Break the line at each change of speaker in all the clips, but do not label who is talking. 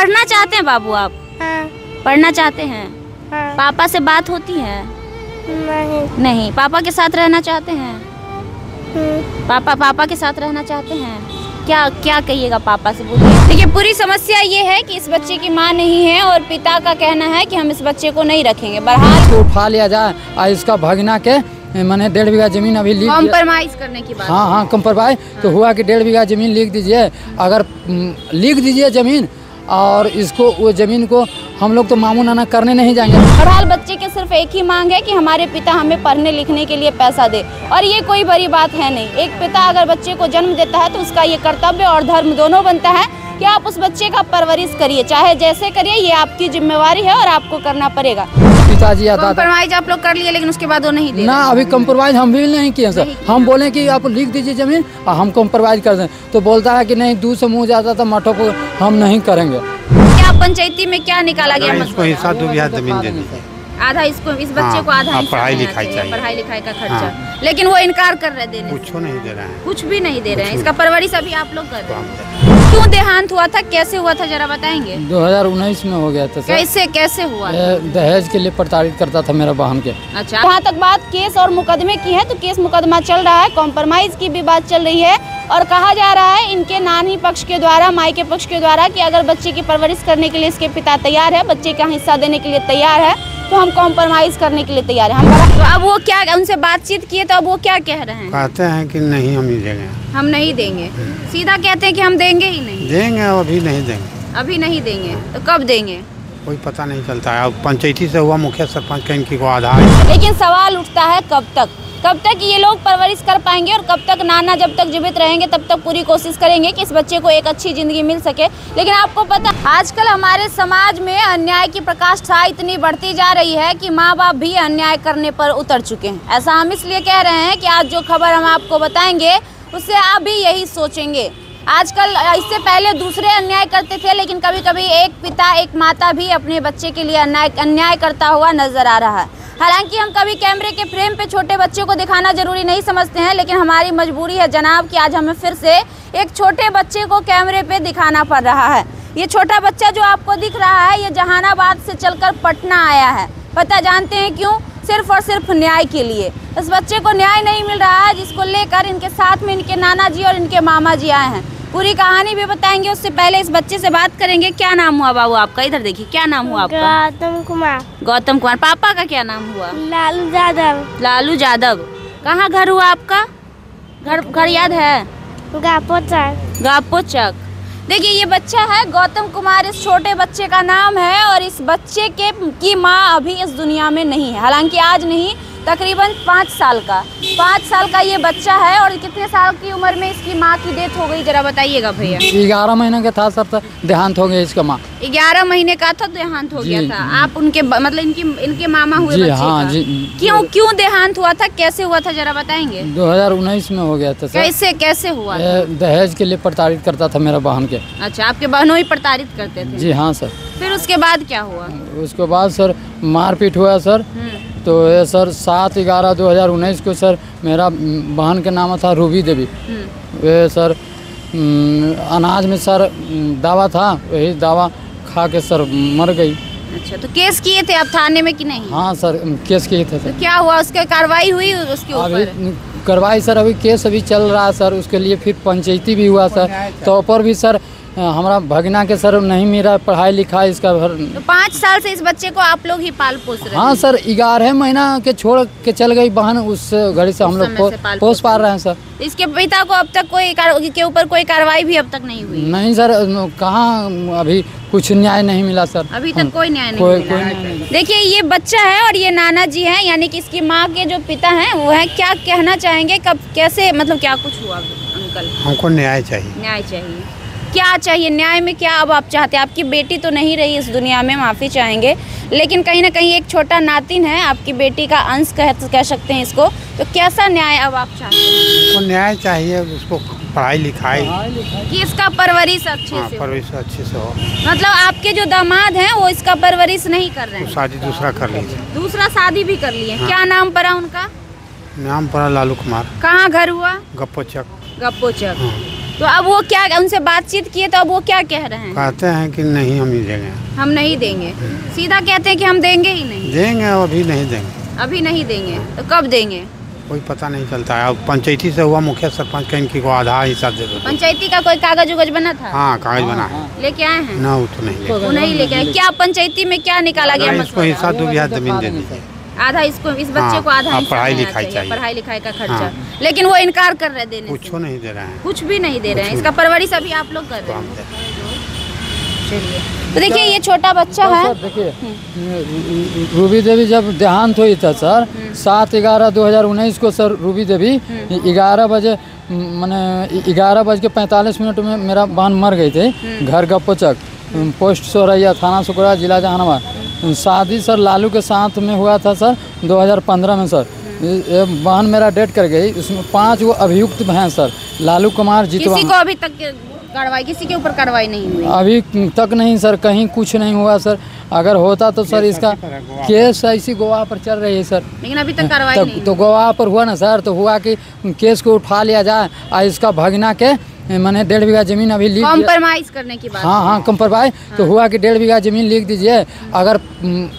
पढ़ना चाहते हैं बाबू आप?
हाँ।
पढ़ना चाहते हैं?
हाँ।
पापा से बात होती है? नहीं। पापा के साथ रहना चाहते हैं? पापा के साथ रहना चाहते हैं? क्या क्या कहिएगा पापा से, बोलिए। देखिए पूरी समस्या ये है कि इस बच्चे की माँ नहीं है और पिता का कहना है कि हम इस बच्चे को नहीं रखेंगे। बहरहाल
तो उठा लिया जाए और इसका भगना के मैंने 1.5 बीघा जमीन अभी लिख
कॉम्प्रोमाइज करने की बात।
हाँ कॉम्प्रोमाइज तो हुआ कि 1.5 बीघा जमीन लिख दीजिए। अगर लिख दीजिए जमीन और इसको वो जमीन को हम लोग तो मामू नाना करने नहीं जाएंगे।
बहरहाल बच्चे की सिर्फ एक ही मांग है कि हमारे पिता हमें पढ़ने लिखने के लिए पैसा दे, और ये कोई बड़ी बात है नहीं। एक पिता अगर बच्चे को जन्म देता है तो उसका ये कर्तव्य और धर्म दोनों बनता है कि आप उस बच्चे का परवरिश करिए, चाहे जैसे करिए, ये आपकी जिम्मेवारी है और आपको करना पड़ेगा।
पिताजी या दादा
कॉम्प्रोमाइज आप लोग कर लिए, लेकिन उसके बाद वो नहीं दे
ना, अभी कॉम्प्रोमाइज हम भी नहीं किए सर। हम बोले कि आप लिख दीजिए जमीन और हम कॉम्प्रोमाइज कर दें, तो बोलता है कि नहीं, दूर से मुँह जाता था मठों को हम नहीं करेंगे।
क्या पंचायती में क्या निकाला गया?
इसको हिस्सा 2 बीघा जमीन दे दीजिए,
आधा इसको, इस बच्चे को आधा हिस्सा
पढ़ाई
देना
लिखाई
चाहिए, पढ़ाई लिखाई का खर्चा।
हाँ।
लेकिन वो इनकार कर रहे देने से।
कुछ नहीं दे रहे हैं,
कुछ भी नहीं दे रहे हैं। इसका परवरिश अभी आप लोग कर रहे हैं। क्यों देहांत हुआ था, कैसे हुआ था, जरा बताएंगे?
2019 में हो गया था सर।
कैसे हुआ?
दहेज के लिए प्रताड़ित करता था मेरा बहन के।
अच्छा, जहाँ तक बात केस और मुकदमे की है तो केस मुकदमा चल रहा है, कॉम्प्रोमाइज की भी बात चल रही है, और कहा जा रहा है इनके नानी पक्ष के द्वारा, मायके पक्ष के द्वारा, कि अगर बच्चे की परवरिश करने के लिए इसके पिता तैयार है, बच्चे का हिस्सा देने के लिए तैयार है, तो हम कॉम्प्रोमाइज करने के लिए तैयार हैं। तो अब वो क्या, उनसे बातचीत किए तो अब वो क्या कह रहे हैं?
कहते हैं कि नहीं हम ही देंगे,
हम नहीं देंगे। सीधा कहते हैं कि हम देंगे ही नहीं।
देंगे, अभी नहीं देंगे।
अभी नहीं देंगे तो कब देंगे?
कोई पता नहीं चलता है। अब पंचायती से हुआ, मुखिया सरपंच का इनकी को आधार।
लेकिन सवाल उठता है कब तक ये लोग परवरिश कर पाएंगे, और कब तक नाना जब तक जीवित रहेंगे तब तक पूरी कोशिश करेंगे कि इस बच्चे को एक अच्छी जिंदगी मिल सके। लेकिन आपको पता, आजकल हमारे समाज में अन्याय की प्रकाष्ठा इतनी बढ़ती जा रही है कि माँ बाप भी अन्याय करने पर उतर चुके हैं। ऐसा हम इसलिए कह रहे हैं कि आज जो खबर हम आपको बताएंगे उससे आप भी यही सोचेंगे। आजकल, इससे पहले दूसरे अन्याय करते थे, लेकिन कभी कभी एक पिता एक माता भी अपने बच्चे के लिए अन्याय करता हुआ नजर आ रहा है। हालांकि हम कभी कैमरे के फ्रेम पे छोटे बच्चे को दिखाना जरूरी नहीं समझते हैं, लेकिन हमारी मजबूरी है जनाब कि आज हमें फिर से एक छोटे बच्चे को कैमरे पे दिखाना पड़ रहा है। ये छोटा बच्चा जो आपको दिख रहा है, ये जहानाबाद से चलकर पटना आया है। पता जानते हैं क्यों? सिर्फ और सिर्फ न्याय के लिए। इस बच्चे को न्याय नहीं मिल रहा है, जिसको लेकर इनके साथ में इनके नाना जी और इनके मामा जी आए हैं। पूरी कहानी भी बताएंगे, उससे पहले इस बच्चे से बात करेंगे। क्या नाम हुआ बाबू आपका? इधर देखिए, क्या नाम हुआ आपका?
गौतम कुमार।
गौतम कुमार। पापा का क्या नाम हुआ?
लालू यादव।
लालू यादव। कहाँ घर हुआ आपका? घर याद है? गापोचक। देखिए ये बच्चा है गौतम कुमार, इस छोटे बच्चे का नाम है, और इस बच्चे की माँ अभी इस दुनिया में नहीं है। हालांकि आज नहीं, तकरीबन 5 साल का ये बच्चा है। और कितने साल की उम्र में इसकी माँ की डेथ हो गई, जरा बताइएगा भैया?
11 महीने का था सर, देहांत हो गया इसका माँ।
11 महीने का था, देहांत हो गया था। आप उनके मतलब इनके मामा हुए बच्चे
हाँ,
का? क्यों देहांत हुआ था, कैसे हुआ था, जरा बताएंगे?
2019 में हो गया था सर।
कैसे हुआ?
दहेज के लिए प्रताड़ित करता था मेरा बहन के।
अच्छा, आपके बहनों ही प्रताड़ित करते थे?
जी हाँ सर।
फिर उसके बाद क्या हुआ?
उसके बाद सर मारपीट हुआ सर। तो ये सर 7/11/2019 को सर मेरा बहन का नाम था रूबी देवी। वे सर अनाज में सर दवा था, वही दवा खा के सर मर गई।
अच्छा, तो केस किए थे आप थाने में कि नहीं?
हाँ सर, केस किए थे सर।
तो क्या हुआ, उसके कार्रवाई हुई उसके ऊपर?
अभी कार्रवाई सर, अभी केस अभी चल रहा है सर। उसके लिए फिर पंचायती भी हुआ सर, तो ऊपर भी सर हमारा भगना के सर नहीं मेरा पढ़ाई लिखाई इसका भर।
तो 5 साल से इस बच्चे को आप लोग ही पाल पोस रहे हैं?
हाँ सर, 11 महीना के छोड़ के चल गई बहन, उस घड़ी से हम लोग पोस पा रहे हैं सर।
इसके पिता को अब तक के ऊपर कोई कार्रवाई भी अब तक नहीं हुई?
नहीं सर, कहाँ अभी कुछ न्याय नहीं मिला सर।
अभी तक कोई न्याय नहीं मिला। देखिए ये बच्चा है और ये नाना जी हैं, यानी कि इसकी माँ के जो पिता हैं वो हैं। क्या कहना चाहेंगे, कब कैसे, मतलब क्या कुछ हुआ अंकल?
हमको न्याय चाहिए।
न्याय चाहिए। क्या चाहिए न्याय में? क्या अब आप चाहते हैं? आपकी बेटी तो नहीं रही इस दुनिया में, माफ़ी चाहेंगे, लेकिन कहीं ना कहीं एक छोटा नातिन है, आपकी बेटी का अंश कह सकते हैं इसको। तो कैसा न्याय अब आप चाहते हैं?
तो न्याय चाहिए, उसको पढ़ाई लिखाई
कि इसका परवरिश अच्छे से,
परवरिश अच्छे से हो।
मतलब आपके जो दामाद हैं वो इसका परवरिश नहीं कर रहे हैं?
तो शादी दूसरा कर लीजिए।
दूसरा शादी भी कर लिए? हाँ। क्या नाम पड़ा उनका?
नाम पड़ा लालू कुमार।
कहाँ घर हुआ?
गप्पोचक।
गप्पोचक। तो अब वो क्या, उनसे बातचीत किए तो अब वो क्या कह रहे हैं?
कहते हैं कि नहीं हम नहीं देंगे।
हम नहीं देंगे, सीधा कहते हैं कि हम देंगे ही नहीं।
देंगे, अभी नहीं देंगे।
अभी नहीं देंगे तो कब देंगे?
कोई पता नहीं चलता है। अब पंचायती से हुआ, मुखिया सरपंच का इनकी को आधा हिस्सा दे दो।
पंचायती का कोई कागज उगज बना था?
हाँ, कागज बना है।
लेके आए हैं?
ना, वो तो नहीं लेके।
वो नहीं लेके आए। क्या पंचायती में क्या निकाला गया?
इसको हिस्सा 2 बीघा जमीन दे दीजिए।
आधा इसको, इस बच्चे को आधा हिस्सा
पढ़ाई
देना
लिखाई चाहिए।
पढ़ाई लिखाई का खर्चा।
हाँ।
लेकिन वो इनकार कर रहे देने से।
कुछ नहीं दे रहे हैं।
कुछ भी नहीं दे रहे हैं। इसका परवरिश अभी आप लोग कर रहे हैं। चलिए, तो देखिए ये छोटा बच्चा है।
सर देखिए, रूबी देवी जब देहांत हुई था सर 7/11/2019 को सर, रूबी देवी 11 बजे मैंने 11:45 में मेरा बहन मर गई थी। घर का पोचक, पोस्ट सोरैया, थाना सुकरा, जिला जहानाबाद। शादी सर लालू के साथ में हुआ था सर 2015 में सर। ये बहन मेरा डेट कर गई। उसमें 5 वो अभियुक्त हैं सर। लालू कुमार जीतवा।
किसी को अभी तक कार्रवाई, किसी के ऊपर कार्रवाई नहीं हुई?
अभी तक नहीं सर, कहीं कुछ नहीं हुआ सर। अगर होता तो सर इसका केस ऐसी गवाह पर चल रही है सर।
लेकिन अभी तक कार्रवाई नहीं।
तो गवाह पर हुआ ना सर, तो हुआ कि केस को उठा लिया जाए और इसका भगना के मैंने 1.5 बीघा जमीन अभी लिख
कॉम्प्रोमाइज करने की बात।
हाँ, कॉम्प्रोमाइज। तो हुआ कि 1.5 बीघा जमीन लिख दीजिए। अगर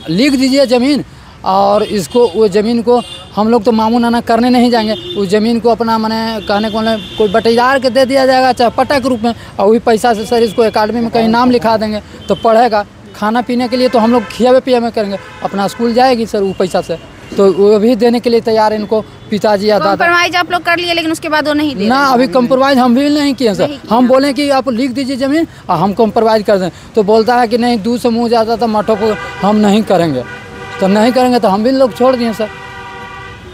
लिख दीजिए जमीन, और इसको वो ज़मीन को हम लोग तो मामू नाना करने नहीं जाएंगे। उस ज़मीन को अपना मैंने कहने को कोई बटेदार के दे दिया जाएगा, चाहे पट्टा के रूप में, और वही पैसा से सर इसको अकाडमी में कहीं नाम लिखा देंगे तो पढ़ेगा। खाना पीने के लिए तो हम लोग खियावे पियावे करेंगे, अपना स्कूल जाएगी सर वो पैसा से। तो वो भी देने के लिए तैयार है इनको पिताजी या दादा।
कॉम्प्रोमाइज आप लोग कर लिए, लेकिन उसके बाद वो नहीं दे
ना, अभी कॉम्प्रोमाइज़ हम भी नहीं किए सर। हम बोले कि आप लिख दीजिए ज़मीन और हम कॉम्प्रोमाइज़ कर दें, तो बोलता है कि नहीं, दूध से मुँह जाता था मठों को, हम नहीं करेंगे। तो नहीं करेंगे तो हम भी लोग छोड़ दिए सर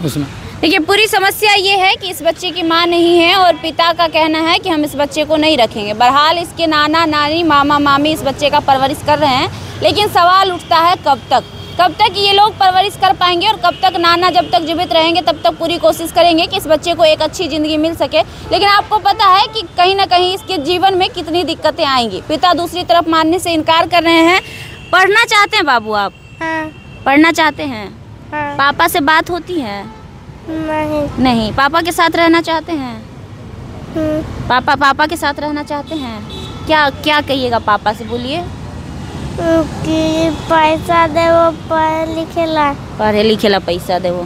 उसमें।
देखिए, पूरी समस्या ये है कि इस बच्चे की मां नहीं है और पिता का कहना है कि हम इस बच्चे को नहीं रखेंगे। बहरहाल इसके नाना नानी मामा मामी इस बच्चे का परवरिश कर रहे हैं, लेकिन सवाल उठता है कब तक ये लोग परवरिश कर पाएंगे और कब तक नाना जब तक जीवित रहेंगे तब तक पूरी कोशिश करेंगे कि इस बच्चे को एक अच्छी ज़िंदगी मिल सके। लेकिन आपको पता है कि कहीं ना कहीं इसके जीवन में कितनी दिक्कतें आएंगी। पिता दूसरी तरफ मानने से इनकार कर रहे हैं। पढ़ना चाहते हैं बाबू आप?
हाँ।
पढ़ना चाहते हैं?
हाँ।
पापा से बात होती है? नहीं। पापा के साथ रहना चाहते हैं? पापा के साथ रहना चाहते हैं? क्या कहिएगा पापा से, बोलिए।
कि पैसा दे वो पढ़े लिखेला
पैसा दे वो।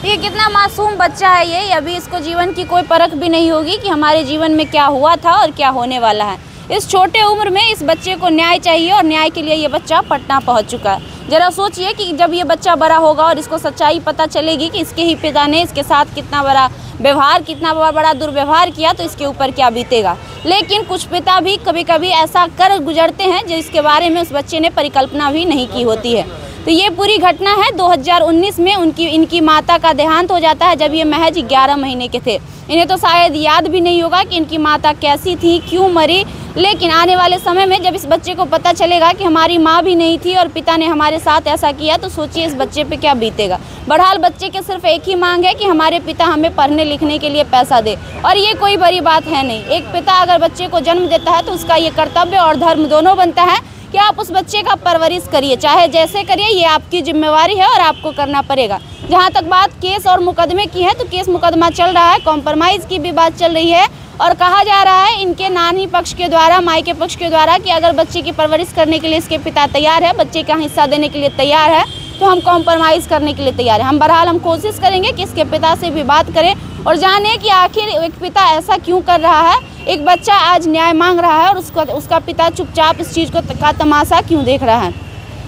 ये कितना मासूम बच्चा है ये। अभी इसको जीवन की कोई परख भी नहीं होगी कि हमारे जीवन में क्या हुआ था और क्या होने वाला है। इस छोटे उम्र में इस बच्चे को न्याय चाहिए और न्याय के लिए ये बच्चा पटना पहुंच चुका है। जरा सोचिए कि जब ये बच्चा बड़ा होगा और इसको सच्चाई पता चलेगी कि इसके ही पिता ने इसके साथ कितना बड़ा व्यवहार, कितना बड़ा दुर्व्यवहार किया, तो इसके ऊपर क्या बीतेगा। लेकिन कुछ पिता भी कभी कभी ऐसा कर गुजरते हैं जिसके बारे में उस बच्चे ने परिकल्पना भी नहीं की होती है। तो ये पूरी घटना है 2019 में इनकी माता का देहांत हो जाता है जब ये महज 11 महीने के थे। इन्हें तो शायद याद भी नहीं होगा कि इनकी माता कैसी थी, क्यों मरी। लेकिन आने वाले समय में जब इस बच्चे को पता चलेगा कि हमारी माँ भी नहीं थी और पिता ने हमारे साथ ऐसा किया, तो सोचिए इस बच्चे पे क्या बीतेगा। बहरहाल बच्चे के सिर्फ एक ही मांग है कि हमारे पिता हमें पढ़ने लिखने के लिए पैसा दे, और ये कोई बड़ी बात है नहीं। एक पिता अगर बच्चे को जन्म देता है तो उसका ये कर्तव्य और धर्म दोनों बनता है कि आप उस बच्चे का परवरिश करिए, चाहे जैसे करिए, ये आपकी जिम्मेवारी है और आपको करना पड़ेगा। जहाँ तक बात केस और मुकदमे की है, तो केस मुकदमा चल रहा है, कॉम्प्रोमाइज़ की भी बात चल रही है, और कहा जा रहा है इनके नानी पक्ष के द्वारा, मायके पक्ष के द्वारा, कि अगर बच्चे की परवरिश करने के लिए इसके पिता तैयार है, बच्चे का हिस्सा देने के लिए तैयार है, तो हम कॉम्प्रोमाइज़ करने के लिए तैयार है। बहरहाल हम कोशिश करेंगे कि इसके पिता से भी बात करें और जाने कि आखिर एक पिता ऐसा क्यों कर रहा है। एक बच्चा आज न्याय मांग रहा है और उसका पिता चुपचाप इस चीज़ का तमाशा क्यों देख रहा है।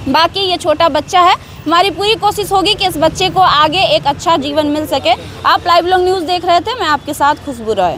बाकी ये छोटा बच्चा है, हमारी पूरी कोशिश होगी कि इस बच्चे को आगे एक अच्छा जीवन मिल सके। आप लाइव लोग न्यूज़ देख रहे थे, मैं आपके साथ खुशबू रॉय।